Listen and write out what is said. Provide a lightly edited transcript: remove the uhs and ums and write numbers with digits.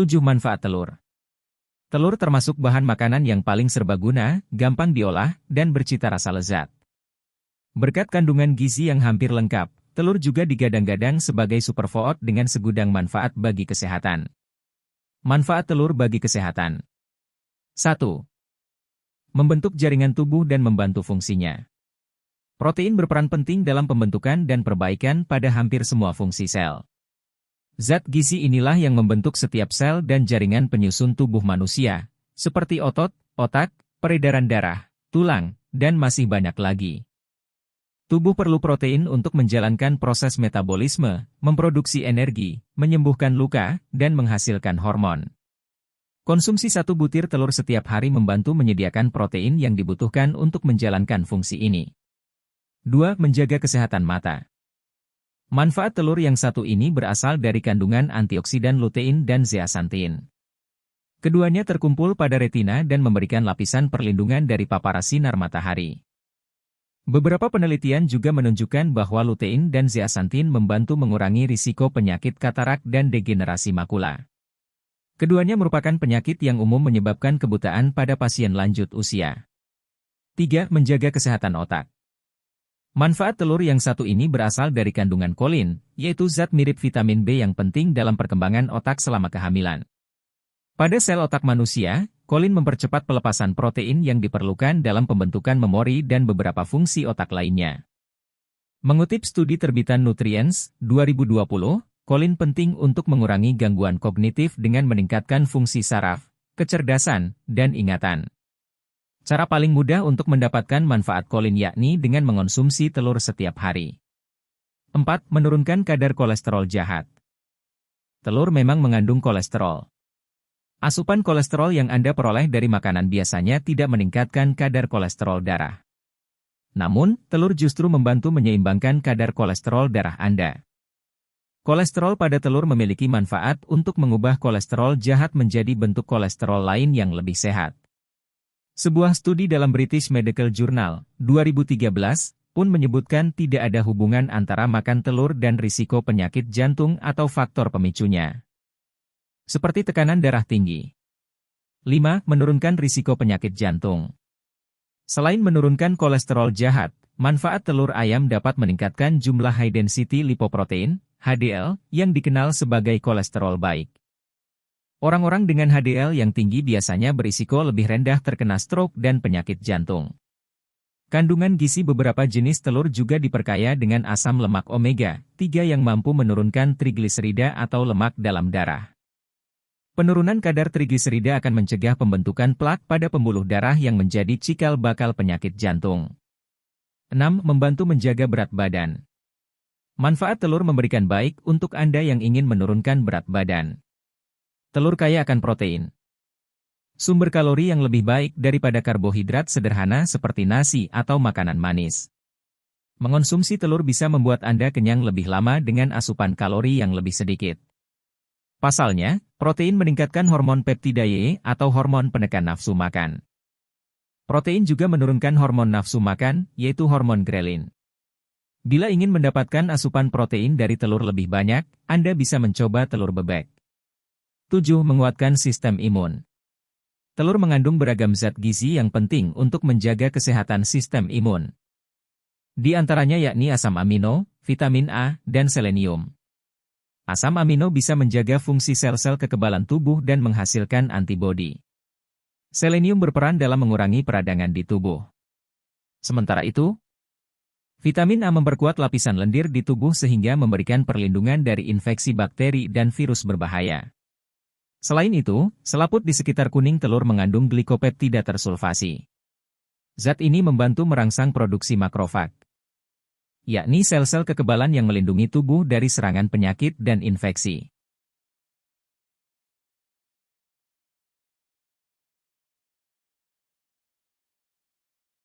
7 manfaat telur. Telur termasuk bahan makanan yang paling serbaguna, gampang diolah, dan bercita rasa lezat. Berkat kandungan gizi yang hampir lengkap, telur juga digadang-gadang sebagai superfood dengan segudang manfaat bagi kesehatan. Manfaat telur bagi kesehatan. 1. Membentuk jaringan tubuh dan membantu fungsinya. Protein berperan penting dalam pembentukan dan perbaikan pada hampir semua fungsi sel. Zat gizi inilah yang membentuk setiap sel dan jaringan penyusun tubuh manusia, seperti otot, otak, peredaran darah, tulang, dan masih banyak lagi. Tubuh perlu protein untuk menjalankan proses metabolisme, memproduksi energi, menyembuhkan luka, dan menghasilkan hormon. Konsumsi 1 butir telur setiap hari membantu menyediakan protein yang dibutuhkan untuk menjalankan fungsi ini. 2. Menjaga kesehatan mata. Manfaat telur yang satu ini berasal dari kandungan antioksidan lutein dan zeaxanthin. Keduanya terkumpul pada retina dan memberikan lapisan perlindungan dari paparan sinar matahari. Beberapa penelitian juga menunjukkan bahwa lutein dan zeaxanthin membantu mengurangi risiko penyakit katarak dan degenerasi makula. Keduanya merupakan penyakit yang umum menyebabkan kebutaan pada pasien lanjut usia. 3. Menjaga kesehatan otak. Manfaat telur yang satu ini berasal dari kandungan kolin, yaitu zat mirip vitamin B yang penting dalam perkembangan otak selama kehamilan. Pada sel otak manusia, kolin mempercepat pelepasan protein yang diperlukan dalam pembentukan memori dan beberapa fungsi otak lainnya. Mengutip studi terbitan Nutrients, 2020, kolin penting untuk mengurangi gangguan kognitif dengan meningkatkan fungsi saraf, kecerdasan, dan ingatan. Cara paling mudah untuk mendapatkan manfaat kolin yakni dengan mengonsumsi telur setiap hari. 4. Menurunkan kadar kolesterol jahat. Telur memang mengandung kolesterol. Asupan kolesterol yang Anda peroleh dari makanan biasanya tidak meningkatkan kadar kolesterol darah. Namun, telur justru membantu menyeimbangkan kadar kolesterol darah Anda. Kolesterol pada telur memiliki manfaat untuk mengubah kolesterol jahat menjadi bentuk kolesterol lain yang lebih sehat. Sebuah studi dalam British Medical Journal, 2013, pun menyebutkan tidak ada hubungan antara makan telur dan risiko penyakit jantung atau faktor pemicunya, seperti tekanan darah tinggi. 5. Menurunkan risiko penyakit jantung. Selain menurunkan kolesterol jahat, manfaat telur ayam dapat meningkatkan jumlah high density lipoprotein, HDL, yang dikenal sebagai kolesterol baik. Orang-orang dengan HDL yang tinggi biasanya berisiko lebih rendah terkena stroke dan penyakit jantung. Kandungan gizi beberapa jenis telur juga diperkaya dengan asam lemak omega 3 yang mampu menurunkan trigliserida atau lemak dalam darah. Penurunan kadar trigliserida akan mencegah pembentukan plak pada pembuluh darah yang menjadi cikal bakal penyakit jantung. 6. Membantu menjaga berat badan. Manfaat telur memberikan baik untuk Anda yang ingin menurunkan berat badan. Telur kaya akan protein. Sumber kalori yang lebih baik daripada karbohidrat sederhana seperti nasi atau makanan manis. Mengonsumsi telur bisa membuat Anda kenyang lebih lama dengan asupan kalori yang lebih sedikit. Pasalnya, protein meningkatkan hormon peptida atau hormon penekan nafsu makan. Protein juga menurunkan hormon nafsu makan, yaitu hormon grelin. Bila ingin mendapatkan asupan protein dari telur lebih banyak, Anda bisa mencoba telur bebek. 7. Menguatkan sistem imun. Telur mengandung beragam zat gizi yang penting untuk menjaga kesehatan sistem imun. Di antaranya yakni asam amino, vitamin A, dan selenium. Asam amino bisa menjaga fungsi sel-sel kekebalan tubuh dan menghasilkan antibodi. Selenium berperan dalam mengurangi peradangan di tubuh. Sementara itu, vitamin A memperkuat lapisan lendir di tubuh sehingga memberikan perlindungan dari infeksi bakteri dan virus berbahaya. Selain itu, selaput di sekitar kuning telur mengandung glikopeptida tersulfasi. Zat ini membantu merangsang produksi makrofag, yakni sel-sel kekebalan yang melindungi tubuh dari serangan penyakit dan infeksi.